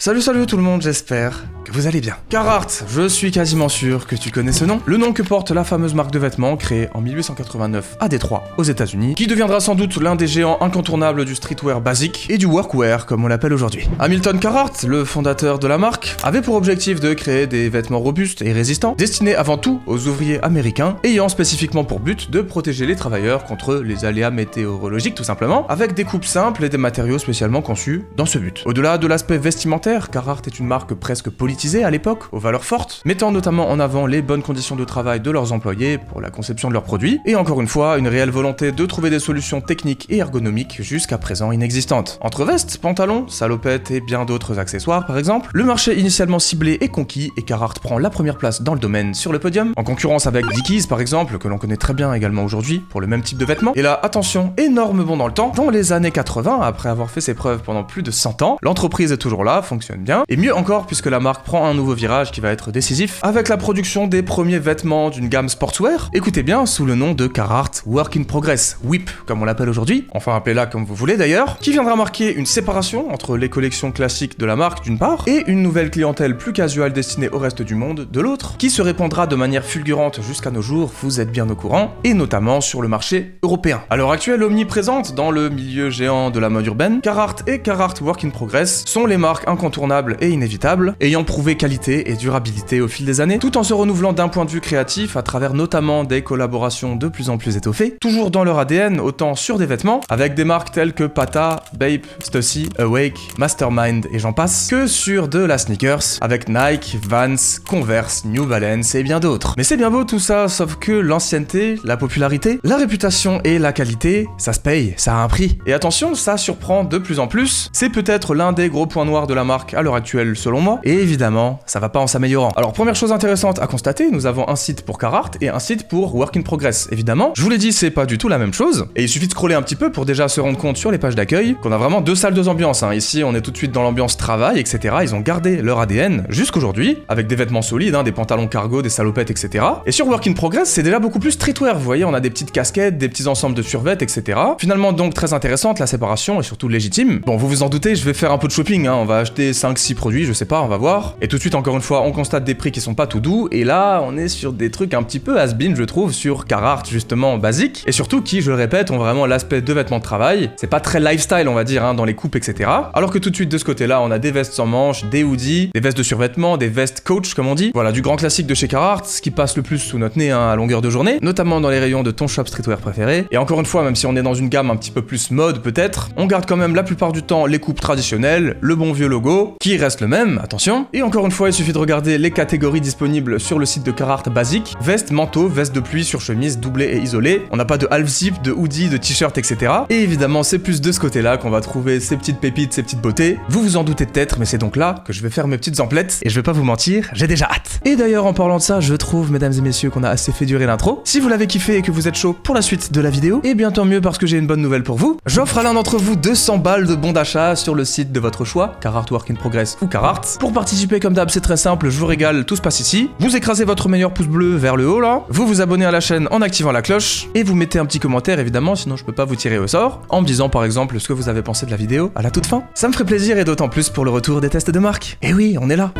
Salut tout le monde, j'espère que vous allez bien. Carhartt, je suis quasiment sûr que tu connais ce nom. Le nom que porte la fameuse marque de vêtements créée en 1889 à Détroit, aux États-Unis, qui deviendra sans doute l'un des géants incontournables du streetwear basique et du workwear comme on l'appelle aujourd'hui. Hamilton Carhartt, le fondateur de la marque, avait pour objectif de créer des vêtements robustes et résistants, destinés avant tout aux ouvriers américains, ayant spécifiquement pour but de protéger les travailleurs contre les aléas météorologiques tout simplement, avec des coupes simples et des matériaux spécialement conçus dans ce but. Au-delà de l'aspect vestimentaire, Carhartt est une marque presque politisée à l'époque, aux valeurs fortes, mettant notamment en avant les bonnes conditions de travail de leurs employés pour la conception de leurs produits, et encore une fois, une réelle volonté de trouver des solutions techniques et ergonomiques jusqu'à présent inexistantes. Entre vestes, pantalons, salopettes et bien d'autres accessoires par exemple, le marché initialement ciblé est conquis et Carhartt prend la première place dans le domaine sur le podium, en concurrence avec Dickies par exemple, que l'on connaît très bien également aujourd'hui pour le même type de vêtements. Et là, attention, énorme bond dans le temps, dans les années 80, après avoir fait ses preuves pendant plus de 100 ans, l'entreprise est toujours là, fonctionne bien, et mieux encore puisque la marque prend un nouveau virage qui va être décisif, avec la production des premiers vêtements d'une gamme sportswear, écoutez bien, sous le nom de Carhartt Work in Progress, WIP comme on l'appelle aujourd'hui, enfin appelez-la comme vous voulez d'ailleurs, qui viendra marquer une séparation entre les collections classiques de la marque d'une part, et une nouvelle clientèle plus casuale destinée au reste du monde de l'autre, qui se répandra de manière fulgurante jusqu'à nos jours, vous êtes bien au courant, et notamment sur le marché européen. À l'heure actuelle, omniprésente dans le milieu géant de la mode urbaine, Carhartt et Carhartt Work in Progress sont les marques incontournables et inévitables, ayant prouvé qualité et durabilité au fil des années, tout en se renouvelant d'un point de vue créatif à travers notamment des collaborations de plus en plus étoffées, toujours dans leur ADN, autant sur des vêtements, avec des marques telles que Pata, Bape, Stussy, Awake, Mastermind et j'en passe, que sur de la sneakers, avec Nike, Vans, Converse, New Balance et bien d'autres. Mais c'est bien beau tout ça, sauf que l'ancienneté, la popularité, la réputation et la qualité, ça se paye, ça a un prix. Et attention, ça surprend de plus en plus, c'est peut-être l'un des gros points noirs de la marque à l'heure actuelle selon moi, et évidemment, ça va pas en s'améliorant. Alors première chose intéressante à constater, nous avons un site pour Carhartt et un site pour Work in Progress. Évidemment, je vous l'ai dit, c'est pas du tout la même chose, et il suffit de scroller un petit peu pour déjà se rendre compte sur les pages d'accueil qu'on a vraiment deux salles, deux ambiances. Ici, on est tout de suite dans l'ambiance travail, etc. Ils ont gardé leur ADN jusqu'aujourd'hui, avec des vêtements solides, des pantalons cargo, des salopettes, etc. Et sur Work in Progress, c'est déjà beaucoup plus streetwear, vous voyez, on a des petites casquettes, des petits ensembles de survêt, etc. Finalement donc très intéressante la séparation et surtout légitime. Bon, vous vous en doutez, je vais faire un peu de shopping, on va acheter 5-6 produits, je sais pas, on va voir. Et tout de suite, encore une fois, on constate des prix qui sont pas tout doux, et là, on est sur des trucs un petit peu has-been, je trouve, sur Carhartt, justement, basique, et surtout qui, je le répète, ont vraiment l'aspect de vêtements de travail. C'est pas très lifestyle, on va dire, dans les coupes, etc. Alors que tout de suite, de ce côté-là, on a des vestes sans manches, des hoodies, des vestes de survêtement, des vestes coach, comme on dit. Voilà, du grand classique de chez Carhartt, ce qui passe le plus sous notre nez à longueur de journée, notamment dans les rayons de ton shop streetwear préféré. Et encore une fois, même si on est dans une gamme un petit peu plus mode, peut-être, on garde quand même la plupart du temps les coupes traditionnelles, le bon vieux logo, qui reste le même, attention. Et encore une fois, il suffit de regarder les catégories disponibles sur le site de Carhartt basique, veste, manteau, veste de pluie sur chemise doublée et isolée. On n'a pas de half zip, de hoodie, de t-shirt, etc. Et évidemment, c'est plus de ce côté-là qu'on va trouver ces petites pépites, ces petites beautés. Vous vous en doutez peut-être, mais c'est donc là que je vais faire mes petites emplettes, et je vais pas vous mentir, j'ai déjà hâte. Et d'ailleurs, en parlant de ça, je trouve, mesdames et messieurs, qu'on a assez fait durer l'intro. Si vous l'avez kiffé et que vous êtes chaud pour la suite de la vidéo, et bien tant mieux parce que j'ai une bonne nouvelle pour vous. J'offre à l'un d'entre vous 200 balles de bon d'achat sur le site de votre choix, Carhartt Work in Progress ou Carhartt. Pour participer, comme d'hab, c'est très simple, je vous régale, tout se passe ici. Vous écrasez votre meilleur pouce bleu vers le haut là, vous vous abonnez à la chaîne en activant la cloche, et vous mettez un petit commentaire évidemment, sinon je peux pas vous tirer au sort, en me disant par exemple ce que vous avez pensé de la vidéo à la toute fin. Ça me ferait plaisir et d'autant plus pour le retour des tests de marque. Et oui, on est là.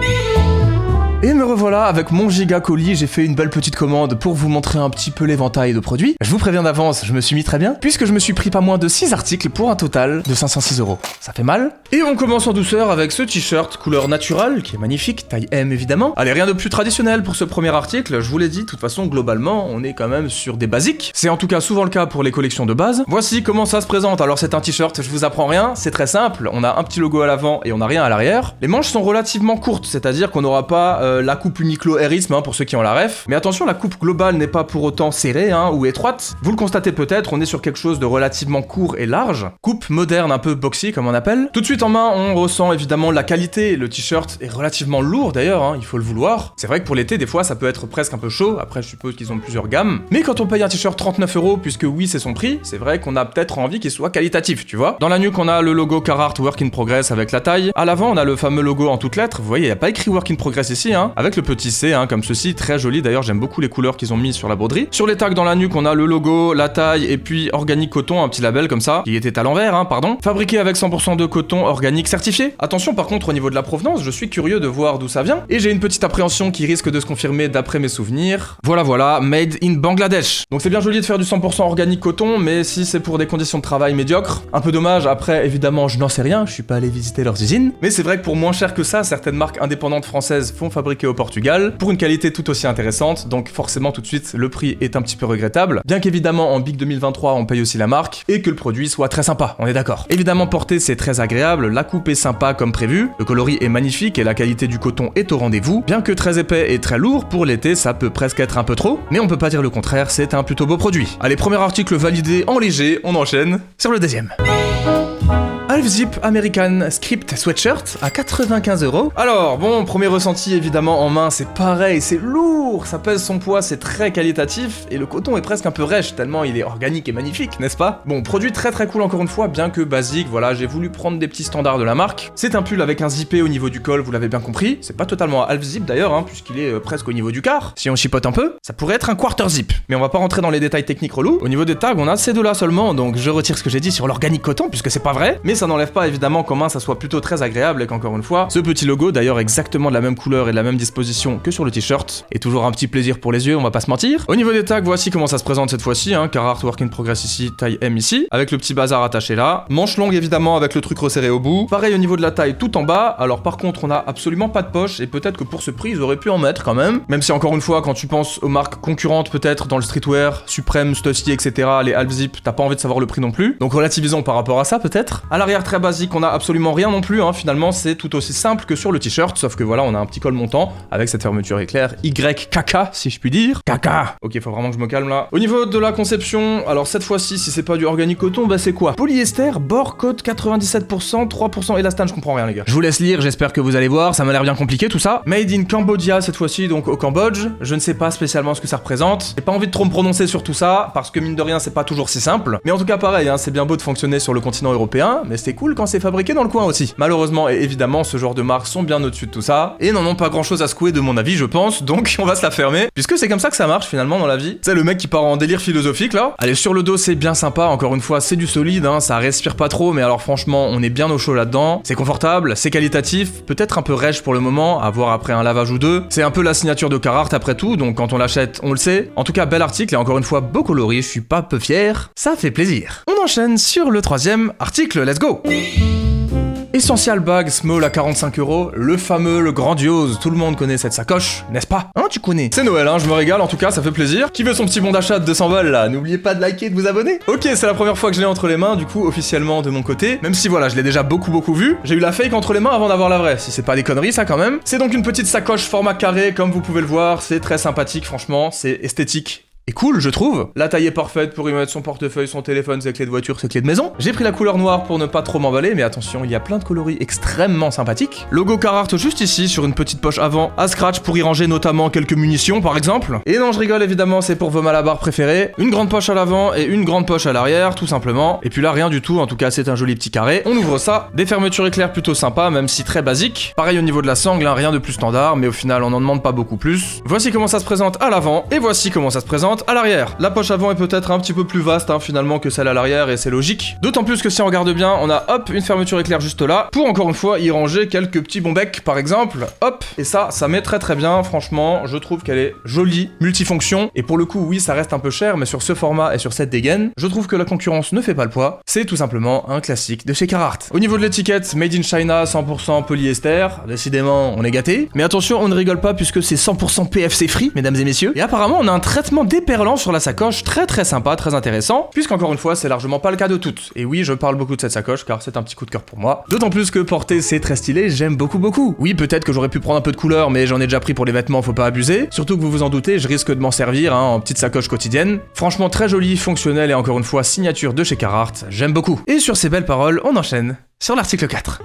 Et me revoilà avec mon giga colis, j'ai fait une belle petite commande pour vous montrer un petit peu l'éventail de produits. Je vous préviens d'avance, je me suis mis très bien, puisque je me suis pris pas moins de 6 articles pour un total de 506 €. Ça fait mal. Et on commence en douceur avec ce t-shirt couleur naturelle, qui est magnifique, taille M évidemment. Allez, rien de plus traditionnel pour ce premier article, je vous l'ai dit, de toute façon, globalement, on est quand même sur des basiques. C'est en tout cas souvent le cas pour les collections de base. Voici comment ça se présente. Alors c'est un t-shirt, je vous apprends rien, c'est très simple, on a un petit logo à l'avant et on a rien à l'arrière. Les manches sont relativement courtes, c'est-à-dire qu'on n'aura pas la coupe Uniqlo Airisme pour ceux qui ont la ref. Mais attention, la coupe globale n'est pas pour autant serrée ou étroite. Vous le constatez peut-être, on est sur quelque chose de relativement court et large. Coupe moderne, un peu boxy comme on appelle. Tout de suite en main, on ressent évidemment la qualité. Le t-shirt est relativement lourd d'ailleurs, il faut le vouloir. C'est vrai que pour l'été, des fois, ça peut être presque un peu chaud. Après, je suppose qu'ils ont plusieurs gammes. Mais quand on paye un t-shirt 39 €, puisque oui, c'est son prix, c'est vrai qu'on a peut-être envie qu'il soit qualitatif, tu vois. Dans la nuque, on a le logo Carhartt Work in Progress avec la taille. À l'avant, on a le fameux logo en toutes lettres. Vous voyez, il n'y a pas écrit Work in Progress ici, hein, avec le petit C, hein, comme ceci, très joli. D'ailleurs, j'aime beaucoup les couleurs qu'ils ont mis sur la broderie. Sur les tags dans la nuque, on a le logo, la taille et puis organique coton, un petit label comme ça, qui était à l'envers, hein, pardon. Fabriqué avec 100% de coton organique certifié. Attention, par contre, au niveau de la provenance, je suis curieux de voir d'où ça vient et j'ai une petite appréhension qui risque de se confirmer d'après mes souvenirs. Voilà, made in Bangladesh. Donc c'est bien joli de faire du 100% organique coton, mais si c'est pour des conditions de travail médiocres, un peu dommage. Après, évidemment, je n'en sais rien, je suis pas allé visiter leurs usines, mais c'est vrai que pour moins cher que ça, certaines marques indépendantes françaises font fabriquer au Portugal pour une qualité tout aussi intéressante, donc forcément tout de suite le prix est un petit peu regrettable, bien qu'évidemment en Big 2023 on paye aussi la marque et que le produit soit très sympa, on est d'accord. Évidemment porter c'est très agréable, la coupe est sympa comme prévu, le coloris est magnifique et la qualité du coton est au rendez-vous, bien que très épais et très lourd, pour l'été ça peut presque être un peu trop, mais on peut pas dire le contraire, c'est un plutôt beau produit. Allez, premier article validé en léger, on enchaîne sur le deuxième. Half-Zip American Script Sweatshirt à 95 €. Alors, bon, premier ressenti évidemment en main, c'est pareil, c'est lourd, ça pèse son poids, c'est très qualitatif, et le coton est presque un peu rêche, tellement il est organique et magnifique, n'est-ce pas? Bon, produit très cool encore une fois, bien que basique, voilà, j'ai voulu prendre des petits standards de la marque. C'est un pull avec un zippé au niveau du col, vous l'avez bien compris, c'est pas totalement un half-zip d'ailleurs, hein, puisqu'il est presque au niveau du quart. Si on chipote un peu, ça pourrait être un quarter zip, mais on va pas rentrer dans les détails techniques relous. Au niveau des tags, on a ces deux-là seulement, donc je retire ce que j'ai dit sur l'organique coton, puisque c'est pas vrai, mais ça n'enlève pas évidemment comment ça soit plutôt très agréable et qu'encore une fois, ce petit logo, d'ailleurs exactement de la même couleur et de la même disposition que sur le t-shirt, est toujours un petit plaisir pour les yeux, on va pas se mentir. Au niveau des tags, voici comment ça se présente cette fois-ci, hein, Carhartt Work in Progress ici, taille M ici, avec le petit bazar attaché là, manche longue évidemment avec le truc resserré au bout, pareil au niveau de la taille tout en bas, alors par contre on a absolument pas de poche et peut-être que pour ce prix ils auraient pu en mettre quand même si encore une fois quand tu penses aux marques concurrentes peut-être dans le streetwear, Supreme, Stussy, etc., les half-zip, t'as pas envie de savoir le prix non plus, donc relativisons par rapport à ça peut-être. À l'arrière très basique, on a absolument rien non plus, hein, finalement c'est tout aussi simple que sur le t-shirt, sauf que voilà on a un petit col montant avec cette fermeture éclair YKK si je puis dire. Kaka. Ok, faut vraiment que je me calme là. Au niveau de la conception, alors cette fois-ci si c'est pas du organique coton, bah c'est quoi? Polyester, bord cote 97%, 3% élastane, je comprends rien les gars. Je vous laisse lire, j'espère que vous allez voir, ça m'a l'air bien compliqué tout ça. Made in Cambodia cette fois-ci, donc au Cambodge, je ne sais pas spécialement ce que ça représente, j'ai pas envie de trop me prononcer sur tout ça, parce que mine de rien c'est pas toujours si simple, mais en tout cas pareil, hein, c'est bien beau de fonctionner sur le continent européen, mais c'est cool quand c'est fabriqué dans le coin aussi. Malheureusement et évidemment ce genre de marques sont bien au-dessus de tout ça, et n'en ont pas grand chose à secouer de mon avis je pense, donc on va se la fermer, puisque c'est comme ça que ça marche finalement dans la vie. C'est le mec qui part en délire philosophique là. Allez, sur le dos c'est bien sympa, encore une fois c'est du solide, hein, ça respire pas trop, mais alors franchement on est bien au chaud là-dedans, c'est confortable, c'est qualitatif, peut-être un peu rêche pour le moment, à voir après un lavage ou deux, c'est un peu la signature de Carhartt après tout, donc quand on l'achète on le sait. En tout cas bel article et encore une fois beau coloris, je suis pas peu fier, ça fait plaisir. On enchaîne sur le troisième article, let's go. Essential Bag Small à 45 €, le fameux, le grandiose, tout le monde connaît cette sacoche, n'est-ce pas? Hein, tu connais? C'est Noël, hein, je me régale, en tout cas, ça fait plaisir. Qui veut son petit bon d'achat de 200 balles là? N'oubliez pas de liker et de vous abonner. Ok, c'est la première fois que je l'ai entre les mains, du coup, officiellement de mon côté, même si voilà, je l'ai déjà beaucoup vu. J'ai eu la fake entre les mains avant d'avoir la vraie, si c'est pas des conneries ça quand même. C'est donc une petite sacoche format carré, comme vous pouvez le voir, c'est très sympathique, franchement, c'est esthétique. Et cool, je trouve. La taille est parfaite pour y mettre son portefeuille, son téléphone, ses clés de voiture, ses clés de maison. J'ai pris la couleur noire pour ne pas trop m'emballer, mais attention, il y a plein de coloris extrêmement sympathiques. Logo Carhartt juste ici, sur une petite poche avant, à scratch pour y ranger notamment quelques munitions par exemple. Et non, je rigole évidemment, c'est pour vos malabars préférés. Une grande poche à l'avant et une grande poche à l'arrière, tout simplement. Et puis là, rien du tout, en tout cas, c'est un joli petit carré. On ouvre ça, des fermetures éclairs plutôt sympas, même si très basiques. Pareil au niveau de la sangle, hein, rien de plus standard, mais au final, on n'en demande pas beaucoup plus. Voici comment ça se présente à l'avant, et voici comment ça se présente à l'arrière. La poche avant est peut-être un petit peu plus vaste hein, finalement que celle à l'arrière et c'est logique. D'autant plus que si on regarde bien, on a hop une fermeture éclair juste là pour encore une fois y ranger quelques petits bons becs par exemple. Hop, et ça met très bien. Franchement, je trouve qu'elle est jolie, multifonction et pour le coup oui ça reste un peu cher mais sur ce format et sur cette dégaine, je trouve que la concurrence ne fait pas le poids. C'est tout simplement un classique de chez Carhartt. Au niveau de l'étiquette, Made in China, 100% polyester. Décidément, on est gâté. Mais attention, on ne rigole pas puisque c'est 100% PFC free, mesdames et messieurs. Et apparemment, on a un traitement déperlant sur la sacoche très sympa, très intéressant, puisqu'encore une fois c'est largement pas le cas de toutes. Et oui, je parle beaucoup de cette sacoche car c'est un petit coup de cœur pour moi. D'autant plus que porter c'est très stylé, j'aime beaucoup. Oui, peut-être que j'aurais pu prendre un peu de couleur, mais j'en ai déjà pris pour les vêtements, faut pas abuser. Surtout que vous vous en doutez, je risque de m'en servir hein, en petite sacoche quotidienne. Franchement très jolie, fonctionnelle et encore une fois signature de chez Carhartt, j'aime beaucoup. Et sur ces belles paroles, on enchaîne sur l'article 4.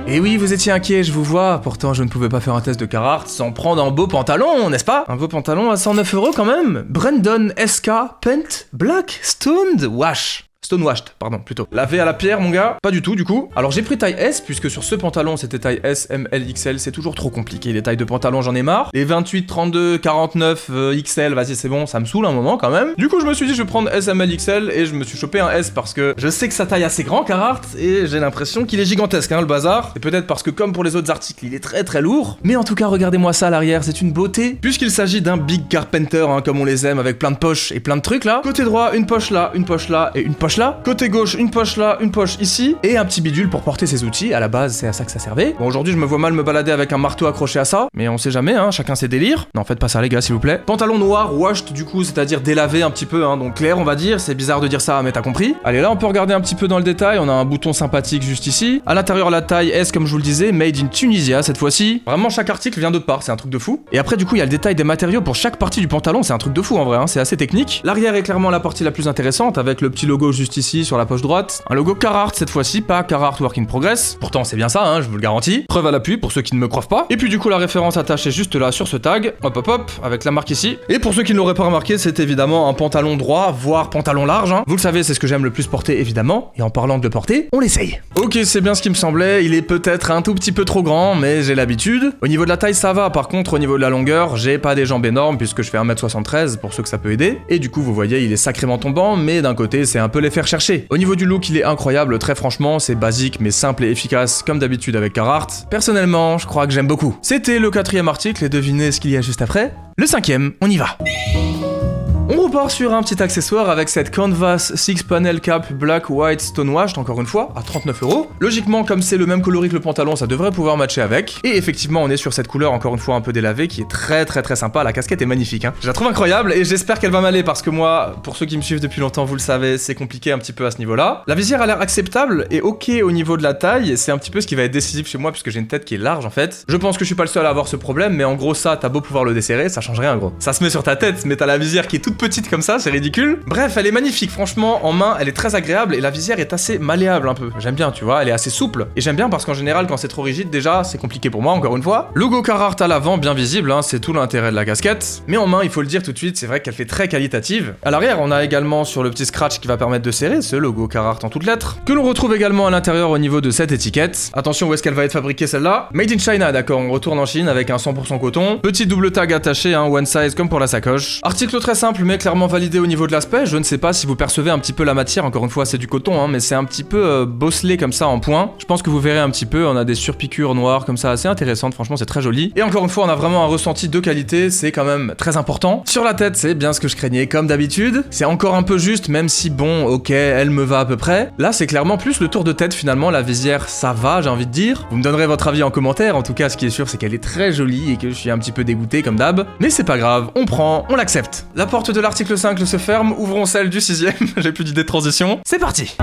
Et oui, vous étiez inquiet, je vous vois, pourtant je ne pouvais pas faire un test de Carhartt sans prendre un beau pantalon, n'est-ce pas? Un beau pantalon à 109 € quand même. Brandon SK Pent Black Stoned Wash. stonewashed, pardon, plutôt. Lavé à la pierre, mon gars? Pas du tout, du coup. Alors j'ai pris taille S, puisque sur ce pantalon, c'était taille S, M, L, XL, c'est toujours trop compliqué. Les tailles de pantalon, j'en ai marre. Les 28, 32, 49, XL, vas-y, c'est bon, ça me saoule un moment quand même. Du coup, je me suis dit, je vais prendre S, M, L, XL, et je me suis chopé un S parce que je sais que sa taille assez grand, Carhartt, et j'ai l'impression qu'il est gigantesque, hein, le bazar. Et peut-être parce que, comme pour les autres articles, il est très très lourd. Mais en tout cas, regardez-moi ça à l'arrière, c'est une beauté, puisqu'il s'agit d'un Big Carpenter, hein, comme on les aime, avec plein de poches et plein de trucs là. Côté droit, une poche là, une poche là et une poche là. Côté gauche, une poche là, une poche ici, et un petit bidule pour porter ses outils. À la base, c'est à ça que ça servait. Bon, aujourd'hui, je me vois mal me balader avec un marteau accroché à ça, mais on sait jamais, hein, chacun ses délires. Non, faites pas ça, les gars, s'il vous plaît. Pantalon noir, washed, du coup, c'est-à-dire délavé un petit peu, hein, donc clair, on va dire. C'est bizarre de dire ça, mais t'as compris. Allez, là, on peut regarder un petit peu dans le détail. On a un bouton sympathique juste ici. À l'intérieur, la taille S, comme je vous le disais, made in Tunisia cette fois-ci. Vraiment, chaque article vient d'autre part, c'est un truc de fou. Et après, du coup, il y a le détail des matériaux pour chaque partie du pantalon, c'est un truc de fou en vrai, hein, c'est assez technique. L'arrière est clairement la partie la plus intéressante, avec le petit logo juste ici sur la poche droite. Un logo Carhartt cette fois-ci, pas Carhartt Work in Progress. Pourtant, c'est bien ça, hein, je vous le garantis. Preuve à l'appui pour ceux qui ne me croient pas. Et puis, du coup, la référence attachée juste là sur ce tag. Hop, hop, hop, avec la marque ici. Et pour ceux qui ne l'auraient pas remarqué, c'est évidemment un pantalon droit, voire pantalon large. Hein. Vous le savez, c'est ce que j'aime le plus porter, évidemment. Et en parlant de le porter, on l'essaye. Ok, c'est bien ce qui me semblait. Il est peut-être un tout petit peu trop grand, mais j'ai l'habitude. Au niveau de la taille, ça va. Par contre, au niveau de la longueur, j'ai pas des jambes énormes puisque je fais 1m73 pour ceux que ça peut aider. Et du coup, vous voyez, il est sacrément tombant, mais d'un côté, c'est un peu les faire chercher. Au niveau du look, il est incroyable. Très franchement, c'est basique, mais simple et efficace, comme d'habitude avec Carhartt. Personnellement, je crois que j'aime beaucoup. C'était le 4e article et devinez ce qu'il y a juste après. Le 5e, on y va. On repart sur un petit accessoire avec cette Canvas 6 Panel Cap Black White Stonewashed, encore une fois, à 39€. Logiquement, comme c'est le même coloris que le pantalon, ça devrait pouvoir matcher avec. Et effectivement, on est sur cette couleur, encore une fois, un peu délavée, qui est très très très sympa. La casquette est magnifique, hein. Je la trouve incroyable et j'espère qu'elle va m'aller parce que moi, pour ceux qui me suivent depuis longtemps, vous le savez, c'est compliqué un petit peu à ce niveau-là. La visière a l'air acceptable et ok au niveau de la taille. C'est un petit peu ce qui va être décisif chez moi puisque j'ai une tête qui est large en fait. Je pense que je suis pas le seul à avoir ce problème, mais en gros, ça, t'as beau pouvoir le desserrer, ça change rien, gros. Ça se met sur ta tête, mais t'as la visière qui est toute petite comme ça, c'est ridicule. Bref, elle est magnifique, franchement, en main, elle est très agréable et la visière est assez malléable un peu. J'aime bien, tu vois, elle est assez souple. Et j'aime bien parce qu'en général, quand c'est trop rigide, déjà, c'est compliqué pour moi, encore une fois. Logo Carhartt à l'avant, bien visible, hein, c'est tout l'intérêt de la casquette. Mais en main, il faut le dire tout de suite, c'est vrai qu'elle fait très qualitative. À l'arrière, on a également sur le petit scratch qui va permettre de serrer ce logo Carhartt en toutes lettres, que l'on retrouve également à l'intérieur au niveau de cette étiquette. Attention, où est-ce qu'elle va être fabriquée celle-là? Made in China, d'accord, on retourne en Chine avec un 100% coton. Petit double tag attaché, hein, one size comme pour la sacoche. Article très simple, mais clairement validé au niveau de l'aspect. Je ne sais pas si vous percevez un petit peu la matière, encore une fois c'est du coton, hein, mais c'est un petit peu bosselé comme ça en point. Je pense que vous verrez un petit peu, on a des surpiqûres noires comme ça assez intéressantes, franchement c'est très joli. Et encore une fois on a vraiment un ressenti de qualité, c'est quand même très important. Sur la tête c'est bien ce que je craignais comme d'habitude, c'est encore un peu juste même si bon ok elle me va à peu près. Là c'est clairement plus le tour de tête finalement, la visière ça va j'ai envie de dire. Vous me donnerez votre avis en commentaire, en tout cas ce qui est sûr c'est qu'elle est très jolie et que je suis un petit peu dégoûté comme d'hab. Mais c'est pas grave, on prend, on l'accepte. La porte de l'article 5 se ferme, ouvrons celle du 6e, j'ai plus d'idée de transition. C'est parti!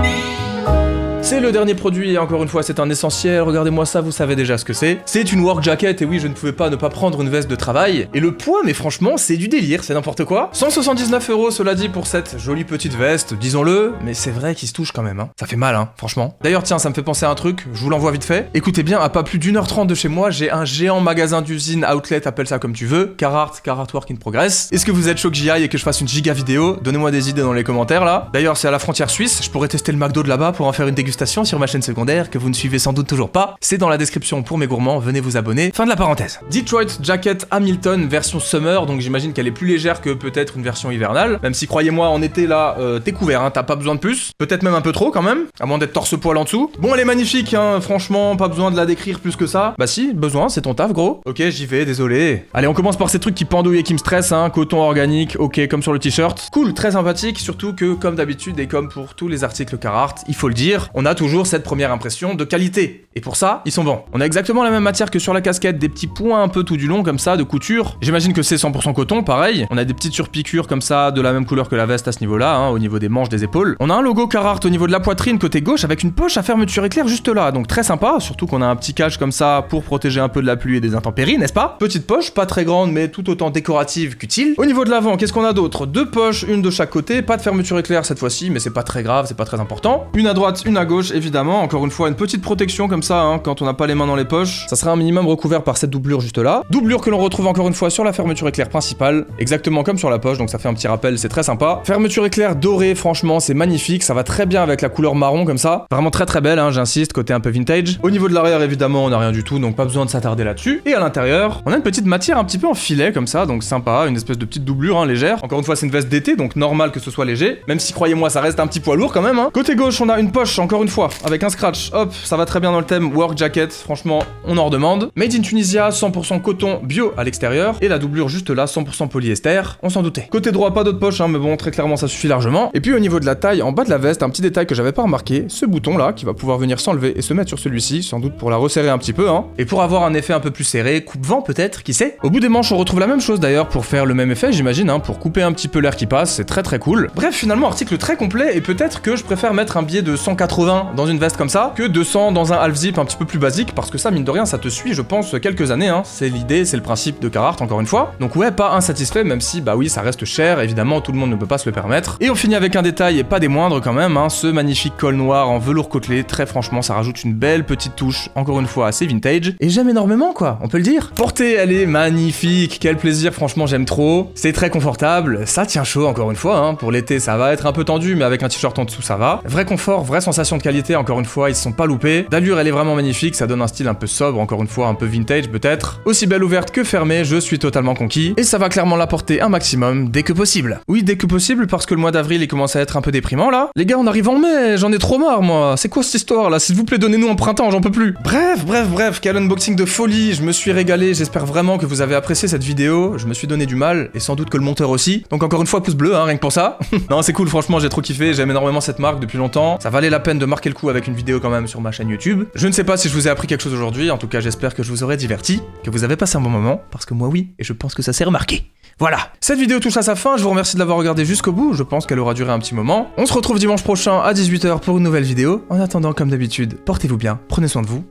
C'est le dernier produit et encore une fois c'est un essentiel, regardez-moi ça, vous savez déjà ce que c'est. C'est une work jacket et oui je ne pouvais pas ne pas prendre une veste de travail. Et le poids mais franchement c'est du délire, c'est n'importe quoi. 179€ cela dit pour cette jolie petite veste, disons-le, mais c'est vrai qu'il se touche quand même, hein. Ça fait mal hein, franchement. D'ailleurs tiens ça me fait penser à un truc, je vous l'envoie vite fait. Écoutez bien, à pas plus d'1h30 de chez moi, j'ai un géant magasin d'usine, outlet, appelle ça comme tu veux, Carhartt Work in Progress. Est-ce que vous êtes chaud que j'y aille et que je fasse une giga vidéo? Donnez-moi des idées dans les commentaires là. D'ailleurs c'est à la frontière suisse, je pourrais tester le McDo de là-bas pour en faire une dégustation sur ma chaîne secondaire que vous ne suivez sans doute toujours pas. C'est dans la description pour mes gourmands, venez vous abonner. Fin de la parenthèse. Detroit Jacket Hamilton version summer, donc j'imagine qu'elle est plus légère que peut-être une version hivernale. Même si croyez-moi en été là, t'es couvert, hein, t'as pas besoin de plus. Peut-être même un peu trop quand même, à moins d'être torse-poil en dessous. Bon elle est magnifique, hein, franchement, pas besoin de la décrire plus que ça. Bah si, besoin, c'est ton taf gros. Ok j'y vais, désolé. Allez on commence par ces trucs qui pendouillent et qui me stressent, hein, coton organique, ok comme sur le t-shirt. Cool, très sympathique, surtout que comme d'habitude et comme pour tous les articles Carhartt, il faut le dire, on a toujours cette première impression de qualité. Et pour ça, ils sont bons. On a exactement la même matière que sur la casquette, des petits points un peu tout du long comme ça, de couture. J'imagine que c'est 100% coton, pareil. On a des petites surpiqûres comme ça, de la même couleur que la veste à ce niveau-là, hein, au niveau des manches, des épaules. On a un logo Carhartt au niveau de la poitrine côté gauche avec une poche à fermeture éclair juste là, donc très sympa, surtout qu'on a un petit cache comme ça pour protéger un peu de la pluie et des intempéries, n'est-ce pas? Petite poche, pas très grande mais tout autant décorative qu'utile. Au niveau de l'avant, qu'est-ce qu'on a d'autre? Deux poches, une de chaque côté, pas de fermeture éclair cette fois-ci, mais c'est pas très grave, c'est pas très important. Une à droite, une à gauche, évidemment, encore une fois une petite protection comme ça, hein, quand on n'a pas les mains dans les poches. Ça sera un minimum recouvert par cette doublure juste là. Doublure que l'on retrouve encore une fois sur la fermeture éclair principale, exactement comme sur la poche, donc ça fait un petit rappel, c'est très sympa. Fermeture éclair dorée, franchement, c'est magnifique, ça va très bien avec la couleur marron comme ça. Vraiment très très belle, hein, j'insiste, côté un peu vintage. Au niveau de l'arrière, évidemment, on n'a rien du tout, donc pas besoin de s'attarder là-dessus. Et à l'intérieur, on a une petite matière un petit peu en filet comme ça, donc sympa, une espèce de petite doublure, hein, légère. Encore une fois, c'est une veste d'été, donc normal que ce soit léger, même si croyez-moi, ça reste un petit poids lourd quand même, hein. Côté gauche, on a une poche, encore une fois, avec un scratch, hop, ça va très bien dans le thème work jacket, franchement, on en redemande. Made in Tunisia, 100% coton bio à l'extérieur, et la doublure juste là, 100% polyester, on s'en doutait. Côté droit, pas d'autre poche, hein, mais bon, très clairement, ça suffit largement. Et puis au niveau de la taille, en bas de la veste, un petit détail que j'avais pas remarqué, ce bouton là, qui va pouvoir venir s'enlever et se mettre sur celui-ci, sans doute pour la resserrer un petit peu, hein, et pour avoir un effet un peu plus serré, coupe-vent peut-être, qui sait. Au bout des manches, on retrouve la même chose d'ailleurs, pour faire le même effet, j'imagine, hein, pour couper un petit peu l'air qui passe, c'est très très cool. Bref, finalement, article très complet, et peut-être que je préfère mettre un billet de 180 dans une veste comme ça, que 200 dans un half zip un petit peu plus basique, parce que ça, mine de rien, ça te suit, je pense, quelques années, hein. C'est l'idée, c'est le principe de Carhartt, encore une fois. Donc ouais, pas insatisfait, même si, bah oui, ça reste cher, évidemment, tout le monde ne peut pas se le permettre. Et on finit avec un détail, et pas des moindres quand même, hein, ce magnifique col noir en velours côtelé, très franchement, ça rajoute une belle petite touche, encore une fois, assez vintage, et j'aime énormément, quoi, on peut le dire. Portée, elle est magnifique, quel plaisir, franchement, j'aime trop. C'est très confortable, ça tient chaud, encore une fois, hein. Pour l'été, ça va être un peu tendu, mais avec un t-shirt en dessous, ça va. Vrai confort, vraie sensation de qualité, encore une fois, ils se sont pas loupés. D'allure, elle est vraiment magnifique, ça donne un style un peu sobre, encore une fois, un peu vintage peut-être. Aussi belle ouverte que fermée, je suis totalement conquis, et ça va clairement la porter un maximum dès que possible. Oui, dès que possible, parce que le mois d'avril, il commence à être un peu déprimant, là. Les gars, on arrive en mai, j'en ai trop marre, moi. C'est quoi cette histoire, là? S'il vous plaît, donnez-nous un printemps, j'en peux plus. Bref, quel unboxing de folie, je me suis régalé, j'espère vraiment que vous avez apprécié cette vidéo, je me suis donné du mal, et sans doute que le monteur aussi. Donc encore une fois, pouce bleu, hein, rien que pour ça. Non, c'est cool, franchement, j'ai trop kiffé, j'aime énormément cette marque depuis longtemps. Ça valait la peine de marquer le coup avec une vidéo quand même sur ma chaîne YouTube. Je ne sais pas si je vous ai appris quelque chose aujourd'hui, en tout cas j'espère que je vous aurai diverti, que vous avez passé un bon moment, parce que moi oui, et je pense que ça s'est remarqué. Voilà, cette vidéo touche à sa fin, je vous remercie de l'avoir regardée jusqu'au bout, je pense qu'elle aura duré un petit moment. On se retrouve dimanche prochain à 18 h pour une nouvelle vidéo. En attendant, comme d'habitude, portez-vous bien, prenez soin de vous,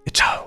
et ciao.